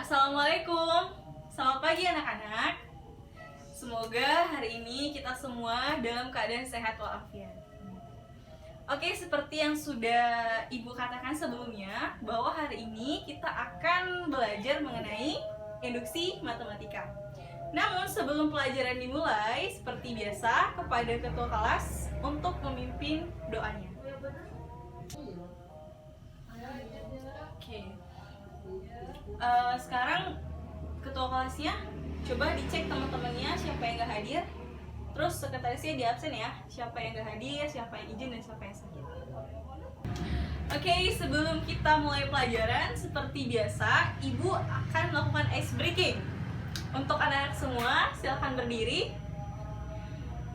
Assalamualaikum, selamat pagi anak-anak. Semoga hari ini kita semua dalam keadaan sehat walafiat. Oke, seperti yang sudah Ibu katakan sebelumnya, bahwa hari ini kita akan belajar mengenai induksi matematika. Namun sebelum pelajaran dimulai, seperti biasa kepada ketua kelas untuk memimpin doanya. Oke. Sekarang ketua kelasnya coba dicek teman-temannya siapa yang gak hadir. Terus sekretarisnya di absen ya, siapa yang gak hadir, siapa yang izin, dan siapa yang sakit. Oke, sebelum kita mulai pelajaran, seperti biasa Ibu akan melakukan ice breaking. Untuk anak-anak semua, silahkan berdiri.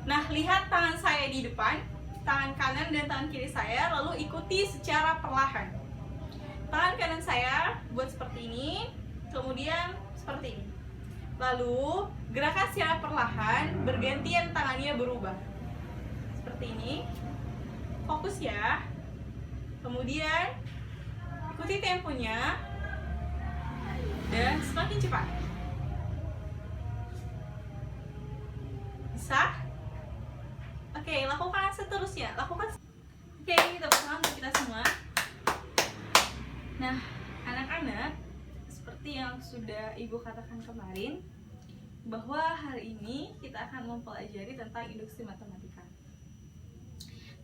Nah, lihat tangan saya di depan, tangan kanan dan tangan kiri saya, lalu ikuti secara perlahan. Tangan kanan saya buat seperti ini, kemudian seperti ini. Lalu gerakan secara perlahan, bergantian tangannya berubah. Seperti ini. Fokus ya. Kemudian ikuti temponya dan semakin cepat. Bisa? Oke, lakukan seterusnya. Oke, tepuk tangan untuk kita semua. Nah, anak-anak, seperti yang sudah Ibu katakan kemarin, bahwa hari ini kita akan mempelajari tentang induksi matematika.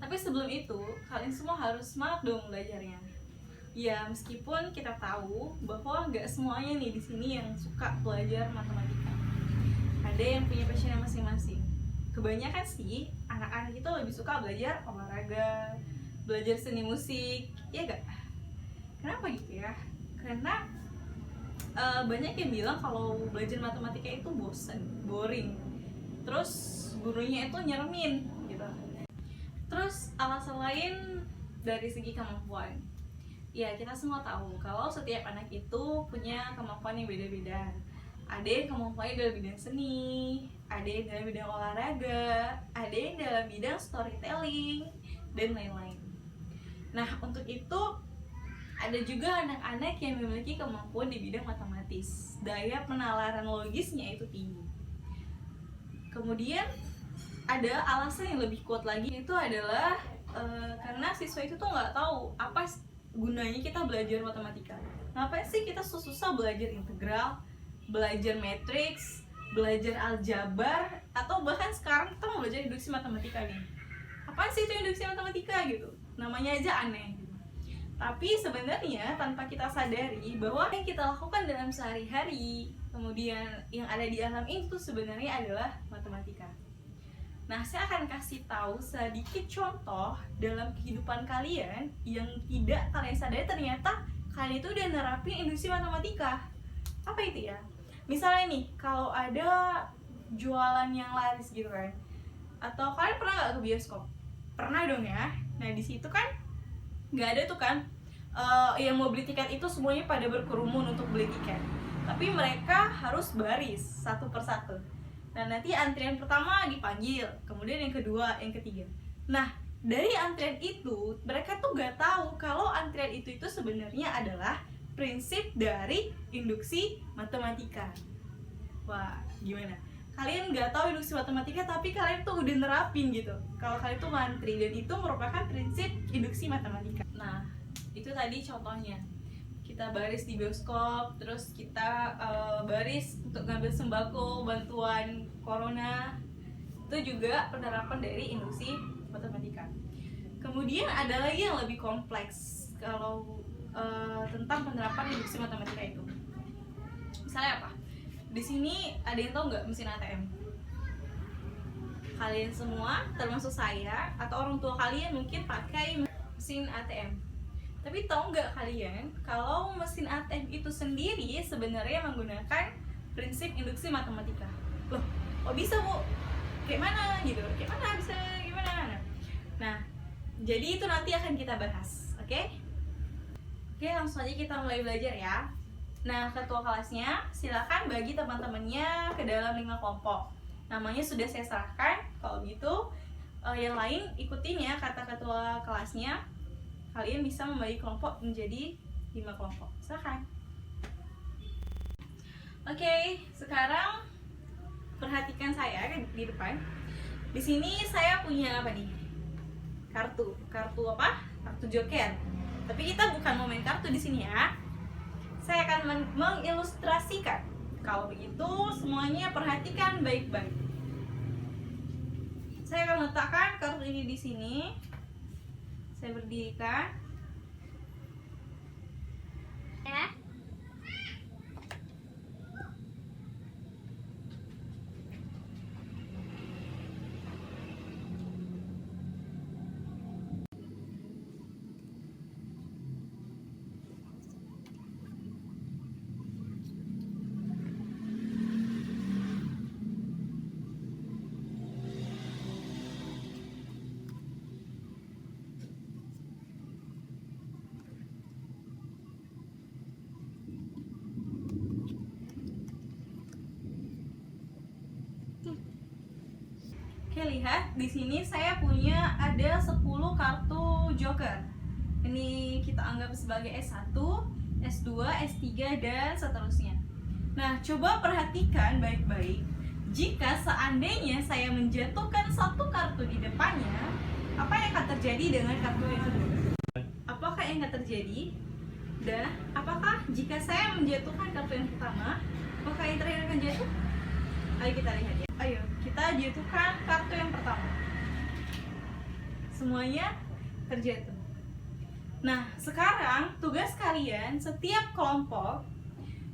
Tapi sebelum itu, kalian semua harus semangat dong belajarnya. Ya, meskipun kita tahu bahwa nggak semuanya nih di sini yang suka belajar matematika. Ada yang punya passion masing-masing. Kebanyakan sih, anak-anak itu lebih suka belajar olahraga, belajar seni musik, ya nggak? Kenapa gitu ya? Karena banyak yang bilang kalau belajar matematika itu bosen, boring. Terus gurunya itu nyeremin gitu. Terus alasan lain dari segi kemampuan. Ya, kita semua tahu kalau setiap anak itu punya kemampuan yang beda-beda. Ada yang kemampuannya dalam bidang seni, ada yang dalam bidang olahraga, ada yang dalam bidang storytelling, dan lain-lain. Nah, untuk itu ada juga anak-anak yang memiliki kemampuan di bidang matematis. Daya penalaran logisnya itu tinggi. Kemudian ada alasan yang lebih kuat lagi, itu adalah karena siswa itu tuh nggak tahu apa gunanya kita belajar matematika. Ngapain sih kita susah belajar integral, belajar matriks, belajar aljabar, atau bahkan sekarang kita mau belajar induksi matematika nih. Apaan sih itu induksi matematika gitu? Namanya aja aneh. Tapi sebenarnya tanpa kita sadari bahwa yang kita lakukan dalam sehari-hari, kemudian yang ada di alam ini tuh sebenarnya adalah matematika. Nah, saya akan kasih tahu sedikit contoh dalam kehidupan kalian yang tidak kalian sadari ternyata kalian itu udah nerapin induksi matematika. Apa itu ya? Misalnya nih, kalau ada jualan yang laris gitu kan, atau kalian pernah nggak ke bioskop? Pernah dong ya. Nah, di situ kan nggak ada tuh kan yang mau beli tiket itu semuanya pada berkerumun untuk beli tiket, tapi mereka harus baris satu persatu. Nah, nanti antrian pertama dipanggil, kemudian yang kedua, yang ketiga. Nah, dari antrian itu mereka tuh nggak tahu kalau antrian itu sebenarnya adalah prinsip dari induksi matematika. Wah, gimana? Kalian nggak tahu induksi matematika, tapi kalian tuh udah nerapin gitu. Kalau kalian tuh ngantri, dan itu merupakan prinsip induksi matematika. Nah, itu tadi contohnya. Kita baris di bioskop, terus kita baris untuk ngambil sembako, bantuan corona. Itu juga penerapan dari induksi matematika. Kemudian ada lagi yang lebih kompleks kalau tentang penerapan induksi matematika itu. Misalnya apa? Di sini ada yang tahu nggak mesin ATM? Kalian semua, termasuk saya atau orang tua kalian mungkin pakai mesin ATM. Tapi tahu nggak kalian kalau mesin ATM itu sendiri sebenarnya menggunakan prinsip induksi matematika? Loh, kok bisa Bu? Kayak mana gitu? Kayak mana bisa? Gimana? Nah, jadi itu nanti akan kita bahas, oke? Oke, langsung aja kita mulai belajar ya. Nah, ketua kelasnya silakan bagi teman-temannya ke dalam 5 kelompok. Namanya sudah saya serahkan. Kalau gitu, yang lain ikutin ya kata ketua kelasnya. Kalian bisa membagi kelompok menjadi 5 kelompok. Silakan. Oke, sekarang perhatikan saya di depan. Di sini saya punya apa nih? Kartu apa? Kartu joker. Tapi kita bukan mau main kartu di sini ya. Saya akan mengilustrasikan. Kalau begitu, semuanya perhatikan baik-baik. Saya akan letakkan kartu ini di sini. Saya berdirikan. Ya. Oke, lihat di sini saya punya ada 10 kartu joker. Ini kita anggap sebagai S1, S2, S3 dan seterusnya. Nah, coba perhatikan baik-baik. Jika seandainya saya menjatuhkan satu kartu di depannya, apa yang akan terjadi dengan kartu yang kedua? Apakah yang akan terjadi? Dan apakah jika saya menjatuhkan kartu yang pertama, apakah yang terakhir akan jatuh? Ayo kita lihat ya. Ayo, kita jatuhkan kartu yang pertama. Semuanya terjatuh. Nah, sekarang tugas kalian setiap kelompok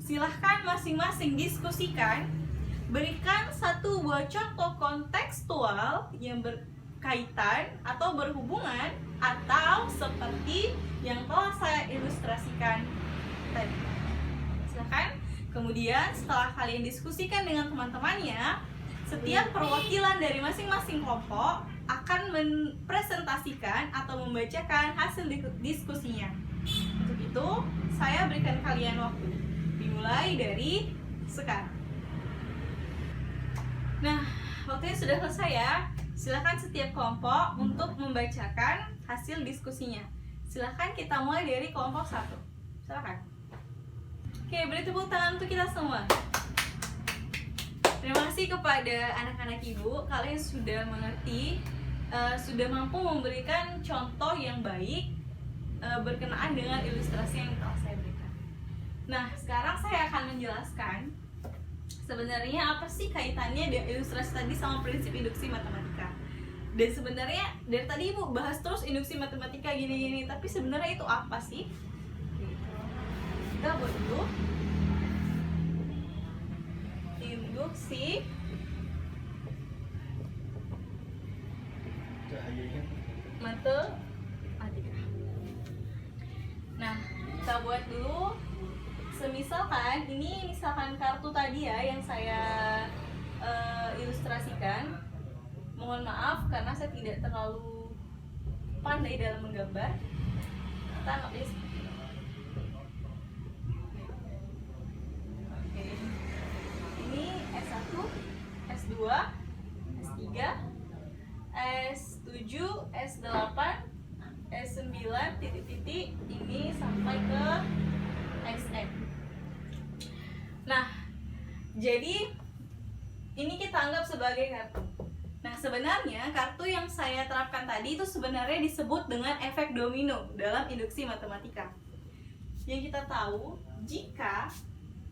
silahkan masing-masing diskusikan, berikan satu buah contoh kontekstual yang berkaitan atau berhubungan atau seperti yang telah saya ilustrasikan tadi. Silahkan. Kemudian setelah kalian diskusikan dengan teman-temannya, setiap perwakilan dari masing-masing kelompok akan mempresentasikan atau membacakan hasil diskusinya. Untuk itu, saya berikan kalian waktu. Dimulai dari sekarang. Nah, waktunya sudah selesai ya. Silakan setiap kelompok untuk membacakan hasil diskusinya. Silakan kita mulai dari kelompok 1. Silakan. Oke, beri tepuk tangan untuk kita semua. Terima kasih kepada anak-anak ibu, kalian sudah mengerti, sudah mampu memberikan contoh yang baik berkenaan dengan ilustrasi yang telah saya berikan. Nah, sekarang saya akan menjelaskan sebenarnya apa sih kaitannya dengan ilustrasi tadi sama prinsip induksi matematika. Dan sebenarnya dari tadi ibu bahas terus induksi matematika gini-gini, tapi sebenarnya itu apa sih? Kita buat dulu induksi matematika. Nah, kita buat dulu. Semisalkan ini misalkan kartu tadi ya yang saya ilustrasikan. Mohon maaf karena saya tidak terlalu pandai dalam menggambar. Kita anggap ini seperti ini. Oke. Ini S1, S2, S3, S7, S8, S9 titik-titik ini sampai ke SM. Nah, jadi ini kita anggap sebagai kartu. Nah, sebenarnya kartu yang saya terapkan tadi itu sebenarnya disebut dengan efek domino dalam induksi matematika. Yang kita tahu, jika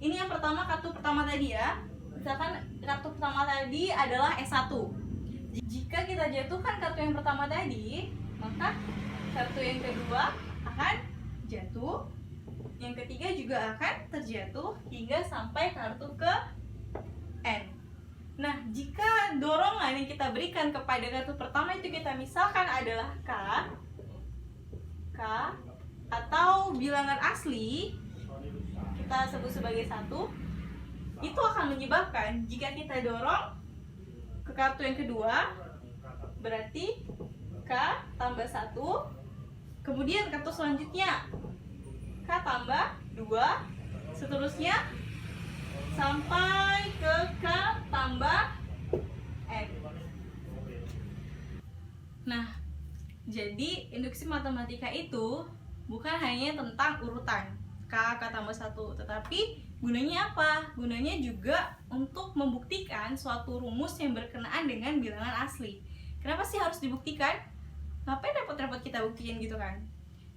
ini yang pertama, kartu pertama tadi ya, misalkan kartu pertama tadi adalah S1. Jika kita jatuhkan kartu yang pertama tadi, maka kartu yang kedua akan jatuh, yang ketiga juga akan terjatuh hingga sampai kartu ke N. Nah, jika dorongan yang kita berikan kepada kartu pertama itu kita misalkan adalah K atau bilangan asli, kita sebut sebagai 1, itu akan menyebabkan jika kita dorong ke kartu yang kedua, berarti K tambah 1, kemudian kartu selanjutnya K tambah 2, seterusnya sampai ke K tambah N. Nah, jadi induksi matematika itu bukan hanya tentang urutan K tambah 1, tetapi Gunanya apa? Gunanya juga untuk membuktikan suatu rumus yang berkenaan dengan bilangan asli. Kenapa sih harus dibuktikan? Ngapain repot-repot kita buktiin gitu kan?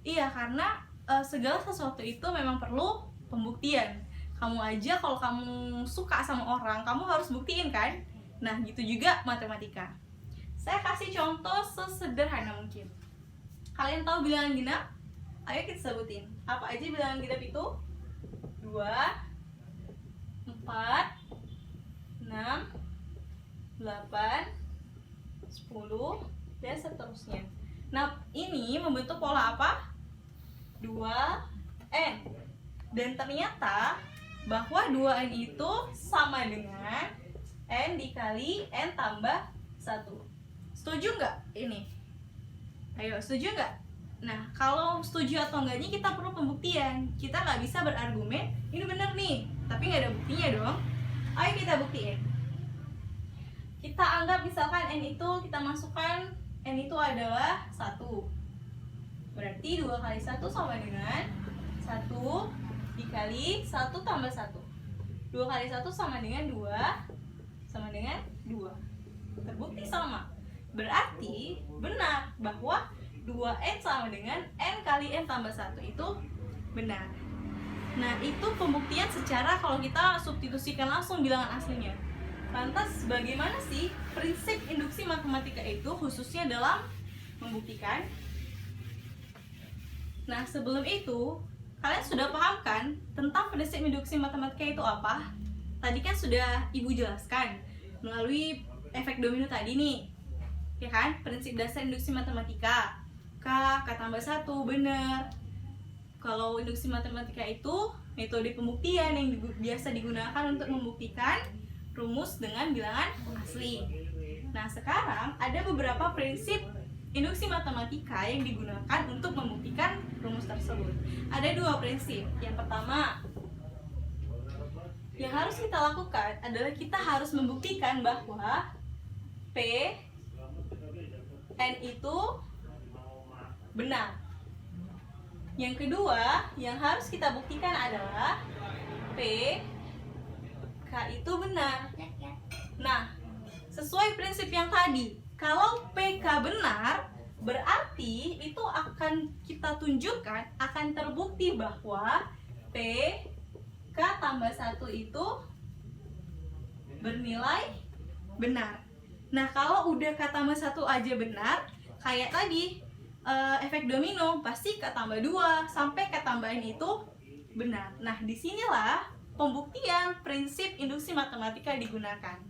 Iya, karena segala sesuatu itu memang perlu pembuktian. Kamu aja kalau kamu suka sama orang, kamu harus buktiin kan? Nah, gitu juga matematika. Saya kasih contoh sesederhana mungkin. Kalian tahu bilangan genap? Ayo kita sebutin. Apa aja bilangan genap itu? 2, 4, 6, 8, 10, dan seterusnya. Nah, ini membentuk pola apa? 2n. Dan ternyata bahwa 2n itu sama dengan n dikali n tambah 1. Setuju nggak ini? Ayo, setuju nggak? Nah, kalau setuju atau enggaknya kita perlu pembuktian. Kita nggak bisa berargumen, ini bener nih, tapi nggak ada buktinya dong. Ayo kita buktiin. Kita anggap misalkan n itu kita masukkan, n itu adalah 1. Berarti 2 kali 1 sama dengan 1 dikali 1 tambah 1. 2 kali 1 sama dengan 2, sama dengan 2. Terbukti sama. Berarti benar bahwa 2n sama dengan n kali n tambah 1 itu benar. Nah, itu pembuktian secara kalau kita substitusikan langsung bilangan aslinya. Lantas bagaimana sih prinsip induksi matematika itu khususnya dalam membuktikan? Nah, sebelum itu kalian sudah paham kan tentang prinsip induksi matematika itu apa? Tadi kan sudah Ibu jelaskan melalui efek domino tadi nih. Ya kan? Prinsip dasar induksi matematika. K tambah 1, benar. Kalau induksi matematika itu metode pembuktian yang biasa digunakan untuk membuktikan rumus dengan bilangan asli. Nah, sekarang ada beberapa prinsip induksi matematika yang digunakan untuk membuktikan rumus tersebut. Ada 2 prinsip. Yang pertama, yang harus kita lakukan adalah kita harus membuktikan bahwa P N itu benar. Yang kedua, yang harus kita buktikan adalah P K itu benar. Nah, sesuai prinsip yang tadi, kalau PK benar, berarti itu akan kita tunjukkan, akan terbukti bahwa PK tambah 1 itu bernilai benar. Nah, kalau udah K tambah 1 aja benar, kayak tadi efek domino, pasti K tambah 2 sampai K tambah N itu benar. Nah, disinilah pembuktian prinsip induksi matematika digunakan.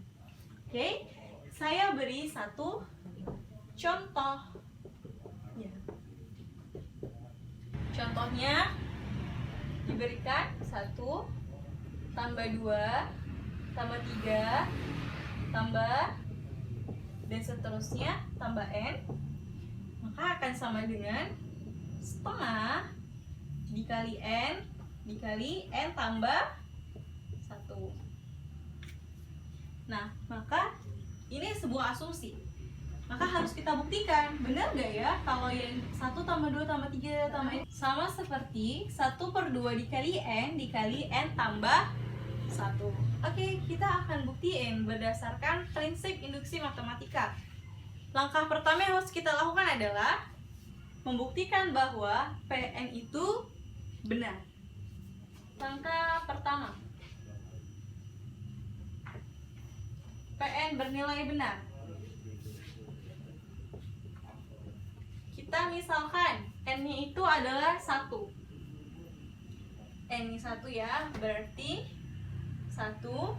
Oke, saya beri satu contoh. Ya. Contohnya diberikan 1 tambah 2 tambah 3 tambah dan seterusnya tambah N, maka akan sama dengan setengah dikali N tambah 1. Nah, maka ini sebuah asumsi. Maka harus kita buktikan, benar nggak ya kalau yang 1 tambah 2 tambah 3 tambah N sama seperti 1/2 dikali N tambah 1. Oke, kita akan buktiin berdasarkan prinsip induksi matematika. Langkah pertama yang harus kita lakukan adalah membuktikan bahwa Pn itu benar. Langkah pertama, Pn bernilai benar. Kita misalkan N-nya itu adalah 1. N-nya 1 ya, berarti 1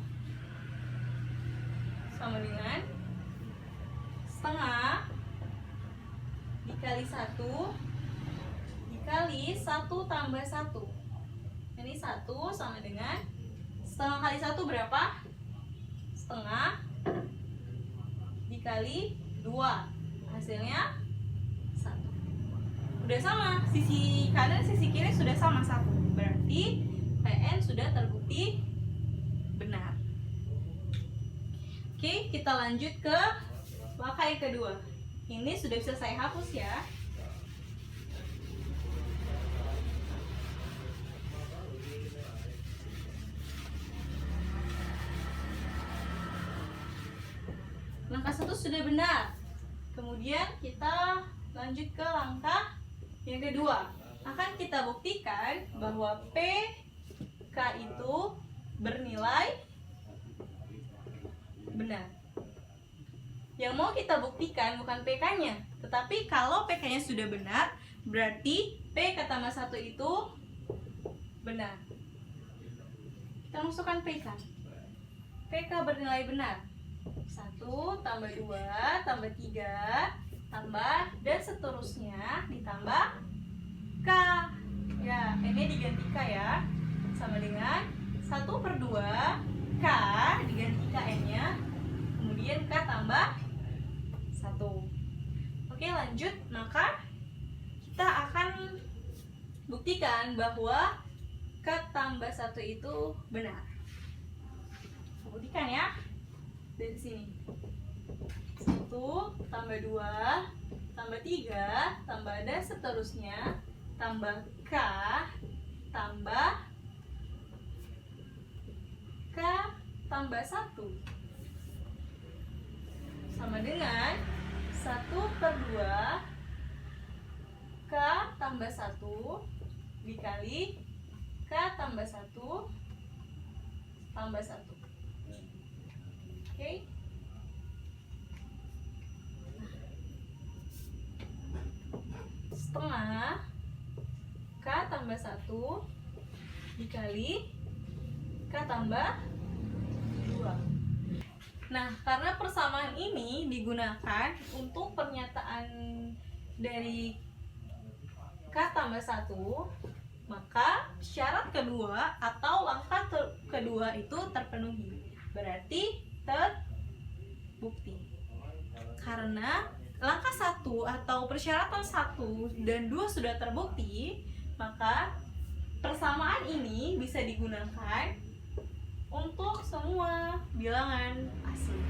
sama dengan setengah dikali 1 dikali 1 tambah 1. Ini 1 sama dengan setengah kali 1 berapa? Setengah dikali 2. Hasilnya 1. Udah sama, sisi kanan sisi kiri sudah sama 1. Berarti Pn sudah terbukti benar. Oke, kita lanjut ke langkah yang kedua. Ini sudah bisa saya hapus ya. Langkah 1 sudah benar. Kemudian kita lanjut ke langkah yang kedua. Akan kita buktikan bahwa PK itu bernilai benar. Yang mau kita buktikan bukan PK-nya, tetapi kalau PK-nya sudah benar, berarti PK tambah 1 itu benar. Kita masukkan PK. PK bernilai benar. 1 tambah 2 tambah 3 tambah dan seterusnya ditambah K. Ya, ini diganti K ya. Sama dengan 1/2 K diganti KN-nya. Kemudian K tambah 1. Oke, lanjut. Maka kita akan buktikan bahwa K tambah 1 itu benar. Buktikan ya. Dari sini 1 tambah 2 tambah 3 tambah dan seterusnya tambah K tambah K tambah 1 sama dengan 1/2 K tambah 1 dikali K tambah 1 tambah 1. Oke. Setengah K tambah 1 dikali K tambah 2. Nah, karena persamaan ini digunakan untuk pernyataan dari K tambah 1, maka syarat kedua atau langkah kedua itu terpenuhi. Berarti terbukti. Karena langkah 1 atau persyaratan 1 dan 2 sudah terbukti, maka persamaan ini bisa digunakan untuk semua bilangan asli.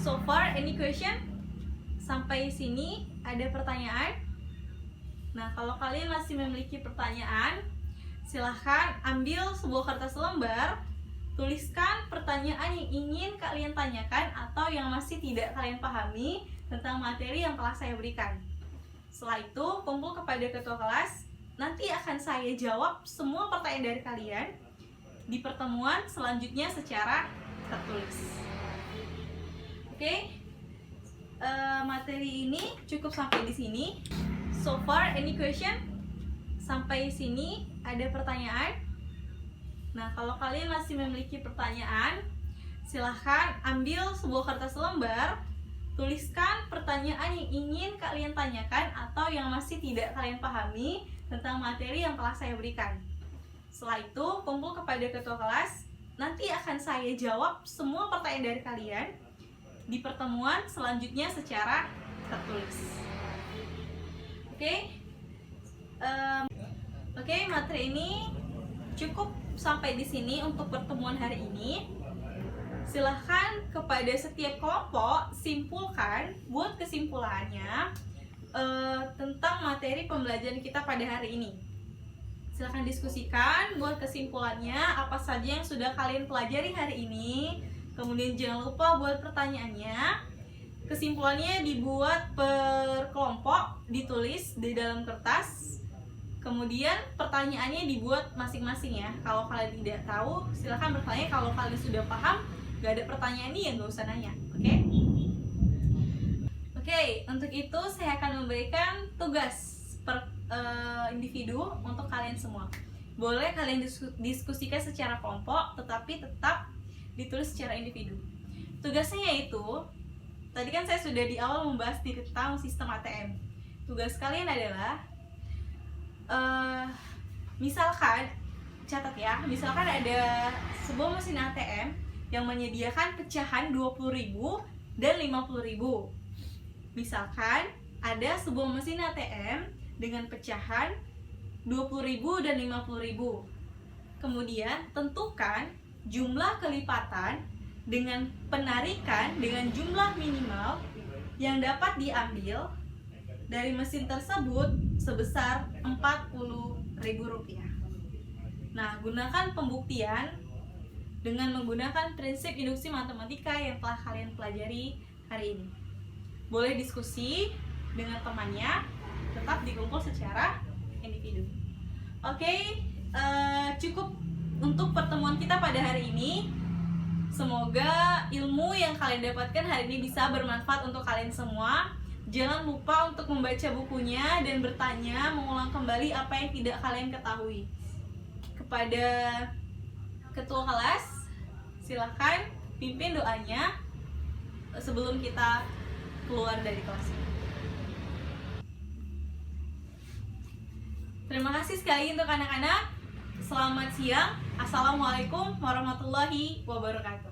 So far, any question? Sampai sini ada pertanyaan? Nah, kalau kalian masih memiliki pertanyaan, silahkan ambil sebuah kertas lembar, tuliskan pertanyaan yang ingin kalian tanyakan atau yang masih tidak kalian pahami tentang materi yang telah saya berikan. Setelah itu, kumpul kepada ketua kelas. Nanti akan saya jawab semua pertanyaan dari kalian di pertemuan selanjutnya secara tertulis. Oke? Materi ini cukup sampai di sini. So far, any question? Sampai sini ada pertanyaan? Nah, kalau kalian masih memiliki pertanyaan, silahkan ambil sebuah kertas lembar, tuliskan pertanyaan yang ingin kalian tanyakan atau yang masih tidak kalian pahami tentang materi yang telah saya berikan. Setelah itu, kumpul kepada ketua kelas. Nanti akan saya jawab semua pertanyaan dari kalian di pertemuan selanjutnya secara tertulis. Oke, materi ini cukup sampai di sini untuk pertemuan hari ini. Silahkan kepada setiap kelompok simpulkan, buat kesimpulannya tentang materi pembelajaran kita pada hari ini. Silahkan diskusikan, buat kesimpulannya apa saja yang sudah kalian pelajari hari ini. Kemudian jangan lupa buat pertanyaannya. Kesimpulannya dibuat per kelompok, ditulis di dalam kertas. Kemudian pertanyaannya dibuat masing-masing ya. Kalau kalian tidak tahu, silahkan bertanya. Kalau kalian sudah paham, gak ada pertanyaan ini ya gak usah nanya. Oke, untuk itu saya akan memberikan tugas per individu untuk kalian semua. Boleh kalian diskusikan secara kelompok, tetapi tetap ditulis secara individu. Tugasnya yaitu, tadi kan saya sudah di awal membahas tentang sistem ATM. Tugas kalian adalah misalkan, catat ya, misalkan ada sebuah mesin ATM yang menyediakan pecahan 20.000 dan 50.000. Misalkan ada sebuah mesin ATM dengan pecahan 20.000 dan 50.000. Kemudian tentukan jumlah kelipatan dengan penarikan dengan jumlah minimal yang dapat diambil dari mesin tersebut sebesar Rp40.000. Nah, gunakan pembuktian dengan menggunakan prinsip induksi matematika yang telah kalian pelajari hari ini. Boleh diskusi dengan temannya, tetap dikumpul secara individu. Oke, cukup untuk pertemuan kita pada hari ini. Semoga ilmu yang kalian dapatkan hari ini bisa bermanfaat untuk kalian semua. Jangan lupa untuk membaca bukunya dan bertanya, mengulang kembali apa yang tidak kalian ketahui. Kepada ketua kelas, silakan pimpin doanya sebelum kita keluar dari kelas ini. Terima kasih sekali untuk anak-anak. Selamat siang. Assalamualaikum warahmatullahi wabarakatuh.